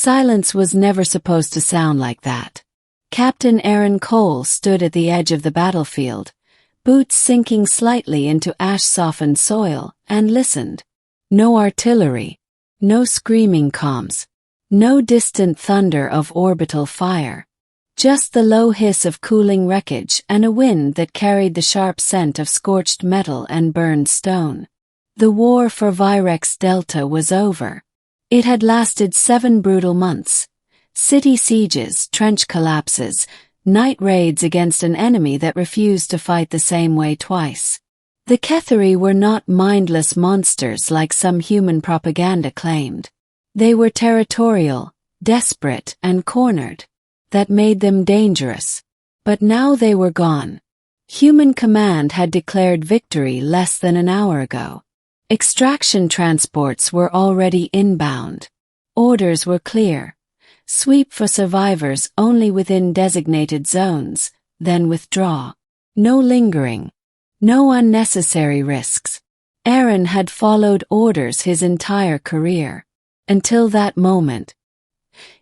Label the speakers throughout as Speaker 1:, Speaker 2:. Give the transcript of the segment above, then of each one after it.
Speaker 1: Silence was never supposed to sound like that. Captain Aaron Cole stood at the edge of the battlefield, boots sinking slightly into ash-softened soil, and listened. No artillery, no screaming comms, no distant thunder of orbital fire. Just the low hiss of cooling wreckage and a wind that carried the sharp scent of scorched metal and burned stone. The war for Virex Delta was over. It had lasted 7 brutal months. City sieges, trench collapses, night raids against an enemy that refused to fight the same way twice. The Ketheri were not mindless monsters like some human propaganda claimed. They were territorial, desperate, and cornered. That made them dangerous. But now they were gone. Human command had declared victory less than an hour ago. Extraction transports were already inbound. Orders were clear. Sweep for survivors only within designated zones, then withdraw. No lingering. No unnecessary risks. Aaron had followed orders his entire career. Until that moment.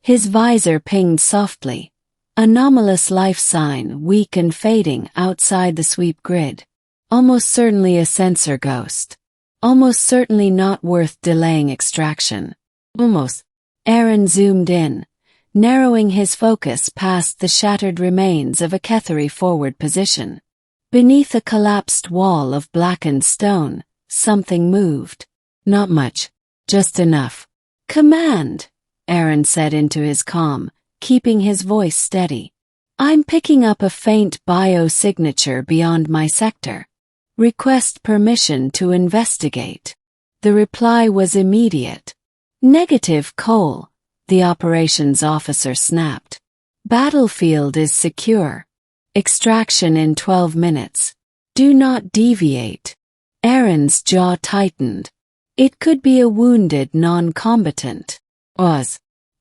Speaker 1: His visor pinged softly. Anomalous life sign, weak and fading outside the sweep grid. Almost certainly a sensor ghost. Almost certainly not worth delaying extraction. Almost. Aaron zoomed in, narrowing his focus past the shattered remains of a Ketheri forward position. Beneath a collapsed wall of blackened stone, something moved. Not much. Just enough. Command, Aaron said into his comm, keeping his voice steady. I'm picking up a faint biosignature beyond my sector. Request permission to investigate. The reply was immediate. Negative, Cole, the operations officer snapped. Battlefield is secure. Extraction in 12 minutes. Do not deviate. Aaron's jaw tightened. It could be a wounded non-combatant.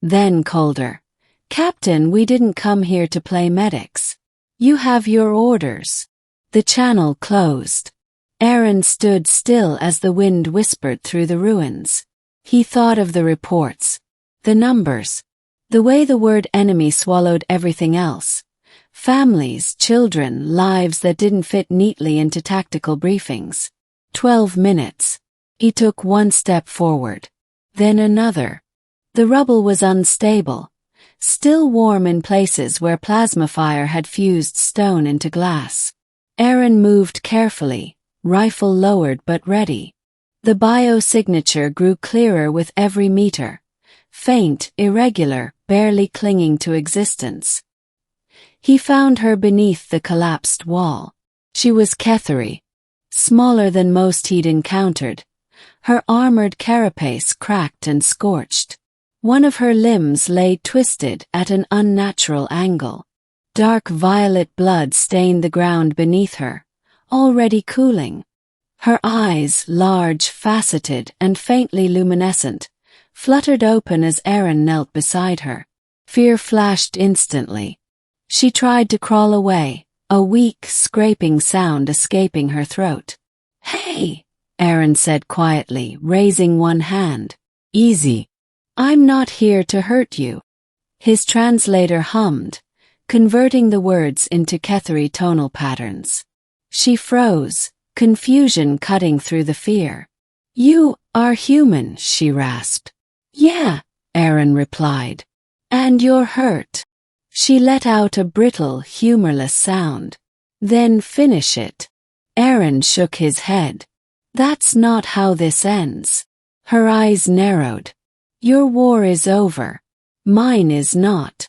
Speaker 1: Then colder. Captain, we didn't come here to play medics. You have your orders. The channel closed. Aaron stood still as the wind whispered through the ruins. He thought of the reports. The numbers. The way the word enemy swallowed everything else. Families, children, lives that didn't fit neatly into tactical briefings. 12 minutes. He took one step forward. Then another. The rubble was unstable. Still warm in places where plasma fire had fused stone into glass. Aaron moved carefully, rifle lowered but ready. The biosignature grew clearer with every meter. Faint, irregular, barely clinging to existence. He found her beneath the collapsed wall. She was Ketheri. Smaller than most he'd encountered. Her armored carapace cracked and scorched. One of her limbs lay twisted at an unnatural angle. Dark violet blood stained the ground beneath her, already cooling. Her eyes, large, faceted, and faintly luminescent, fluttered open as Aaron knelt beside her. Fear flashed instantly. She tried to crawl away, a weak, scraping sound escaping her throat. "Hey!" Aaron said quietly, raising one hand. "Easy. I'm not here to hurt you." His translator hummed, converting the words into Ketheri tonal patterns. She froze, confusion cutting through the fear. "You are human," she rasped. "Yeah," Aaron replied. "And you're hurt." She let out a brittle, humorless sound. "Then finish it." Aaron shook his head. "That's not how this ends." Her eyes narrowed. "Your war is over. Mine is not."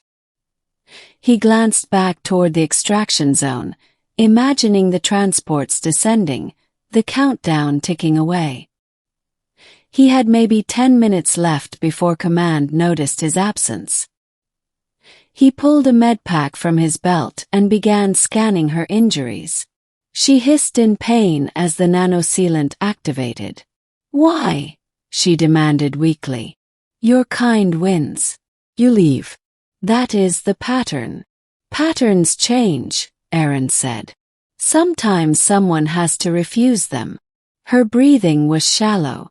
Speaker 1: He glanced back toward the extraction zone, imagining the transports descending, the countdown ticking away. He had maybe 10 minutes left before command noticed his absence. He pulled a medpack from his belt and began scanning her injuries. She hissed in pain as the nanosealant activated. "Why?" she demanded weakly. "Your kind wins. You leave." "That is the pattern." "Patterns change," Aaron said. "Sometimes someone has to refuse them." Her breathing was shallow.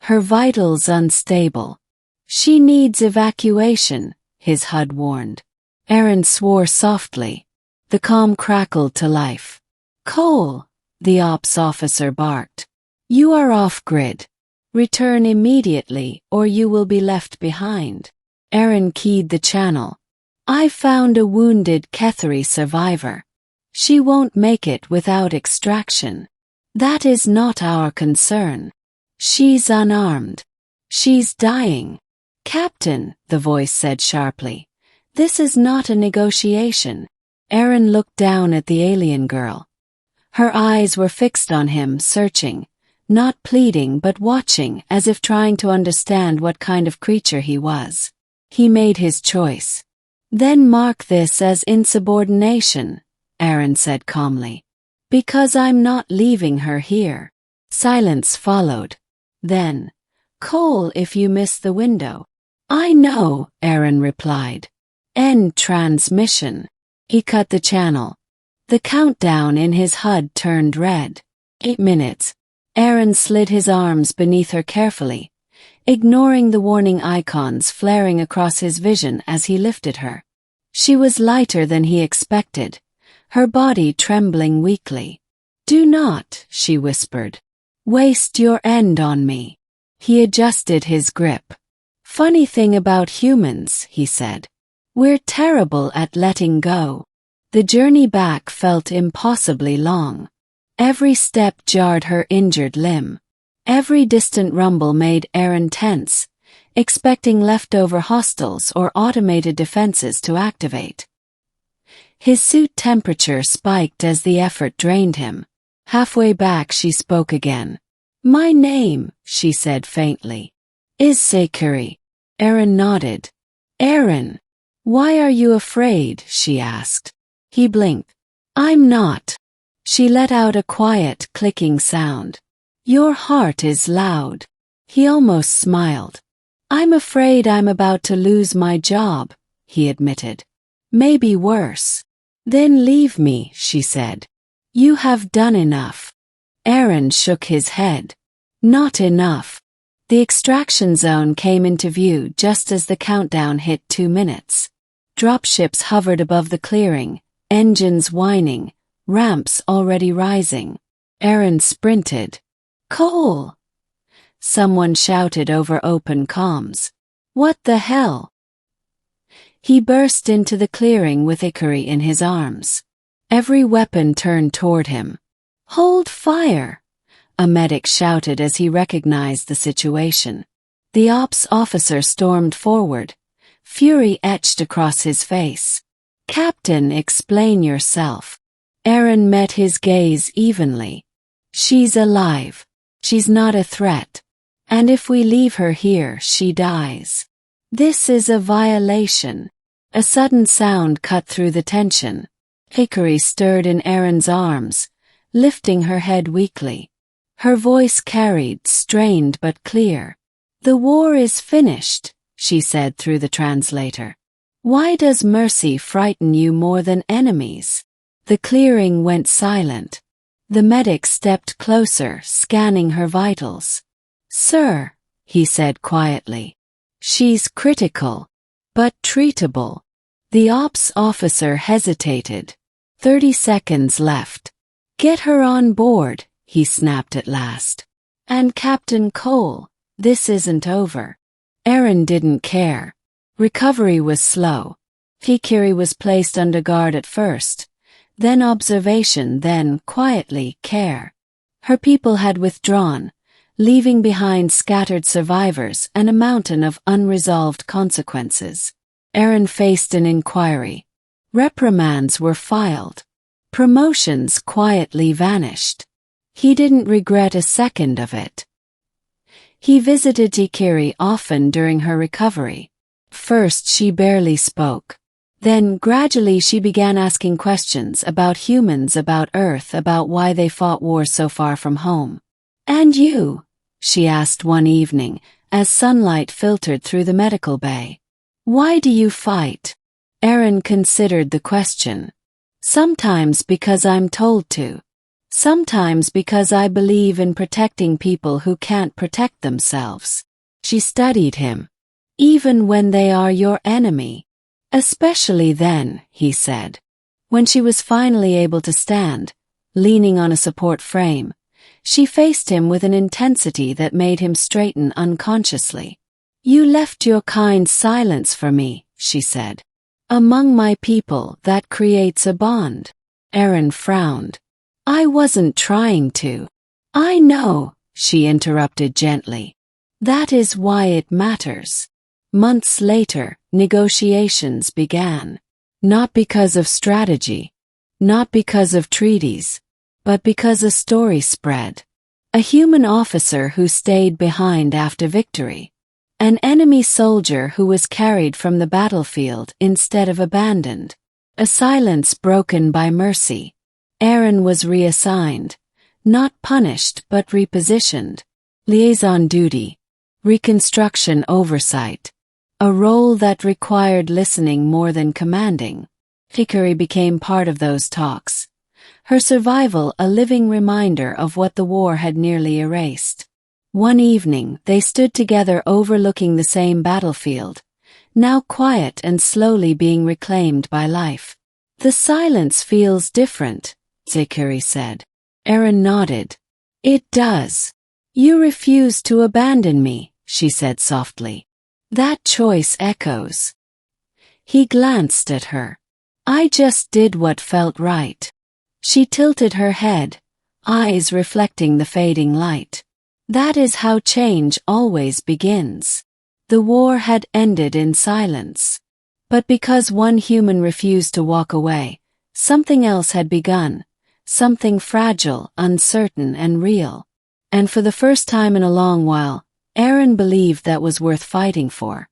Speaker 1: Her vitals unstable. She needs evacuation, his HUD warned. Aaron swore softly. The comm crackled to life. Cole, the ops officer barked. You are off-grid. Return immediately or you will be left behind. Aaron keyed the channel. I found a wounded Kethari survivor. She won't make it without extraction. That is not our concern. She's unarmed. She's dying. Captain, the voice said sharply. This is not a negotiation. Aaron looked down at the alien girl. Her eyes were fixed on him, searching, not pleading but watching as if trying to understand what kind of creature he was. He made his choice. Then mark this as insubordination, Aaron said calmly. Because I'm not leaving her here. Silence followed. Then, Cole, if you miss the window. I know, Aaron replied. End transmission. He cut the channel. The countdown in his HUD turned red. 8 minutes. Aaron slid his arms beneath her carefully, ignoring the warning icons flaring across his vision as he lifted her. She was lighter than he expected, her body trembling weakly. Do not, she whispered, waste your end on me. He adjusted his grip. Funny thing about humans, he said. We're terrible at letting go. The journey back felt impossibly long. Every step jarred her injured limb. Every distant rumble made Aaron tense, expecting leftover hostiles or automated defenses to activate. His suit temperature spiked as the effort drained him. Halfway back she spoke again. My name, she said faintly, is Sekiri. Aaron nodded. Aaron, why are you afraid? She asked. He blinked. I'm not. She let out a quiet, clicking sound. Your heart is loud. He almost smiled. I'm afraid I'm about to lose my job, he admitted. Maybe worse. Then leave me, she said. You have done enough. Aaron shook his head. Not enough. The extraction zone came into view just as the countdown hit 2 minutes. Dropships hovered above the clearing, engines whining, ramps already rising. Aaron sprinted. Cole! Someone shouted over open comms. What the hell? He burst into the clearing with Ikari in his arms. Every weapon turned toward him. Hold fire! A medic shouted as he recognized the situation. The ops officer stormed forward, fury etched across his face. Captain, explain yourself. Aaron met his gaze evenly. She's alive. She's not a threat. And if we leave her here, she dies. This is a violation. A sudden sound cut through the tension. Hickory stirred in Aaron's arms, lifting her head weakly. Her voice carried, strained but clear. The war is finished, she said through the translator. Why does mercy frighten you more than enemies? The clearing went silent. The medic stepped closer, scanning her vitals. Sir, he said quietly. She's critical, but treatable. The ops officer hesitated. 30 seconds left. Get her on board, he snapped at last. And Captain Cole, this isn't over. Aaron didn't care. Recovery was slow. Hikiri was placed under guard at first, then observation, then, quietly, care. Her people had withdrawn, leaving behind scattered survivors and a mountain of unresolved consequences. Aaron faced an inquiry. Reprimands were filed. Promotions quietly vanished. He didn't regret a second of it. He visited Ikiri often during her recovery. First she barely spoke. Then gradually she began asking questions about humans, about Earth, about why they fought wars so far from home. And you? She asked one evening, as sunlight filtered through the medical bay. Why do you fight? Aaron considered the question. Sometimes because I'm told to. Sometimes because I believe in protecting people who can't protect themselves. She studied him. even when they are your enemy. Especially then, he said. When she was finally able to stand, leaning on a support frame, she faced him with an intensity that made him straighten unconsciously. You left your kind silence for me, she said. Among my people, that creates a bond. Aaron frowned. I wasn't trying to. I know, she interrupted gently. That is why it matters. Months later, negotiations began. Not because of strategy, not because of treaties, but because a story spread. A human officer who stayed behind after victory. An enemy soldier who was carried from the battlefield instead of abandoned. A silence broken by mercy. Aaron was reassigned, not punished but repositioned. Liaison duty. Reconstruction oversight. A role that required listening more than commanding. Hickory became part of those talks. Her survival a living reminder of what the war had nearly erased. One evening, they stood together overlooking the same battlefield, now quiet and slowly being reclaimed by life. The silence feels different, Hickory said. Aaron nodded. It does. You refuse to abandon me, she said softly. That choice echoes. He glanced at her. I just did what felt right. She tilted her head, eyes reflecting the fading light. That is how change always begins. The war had ended in silence. But because one human refused to walk away, something else had begun, something fragile, uncertain, and real. And for the first time in a long while, Aaron believed that was worth fighting for.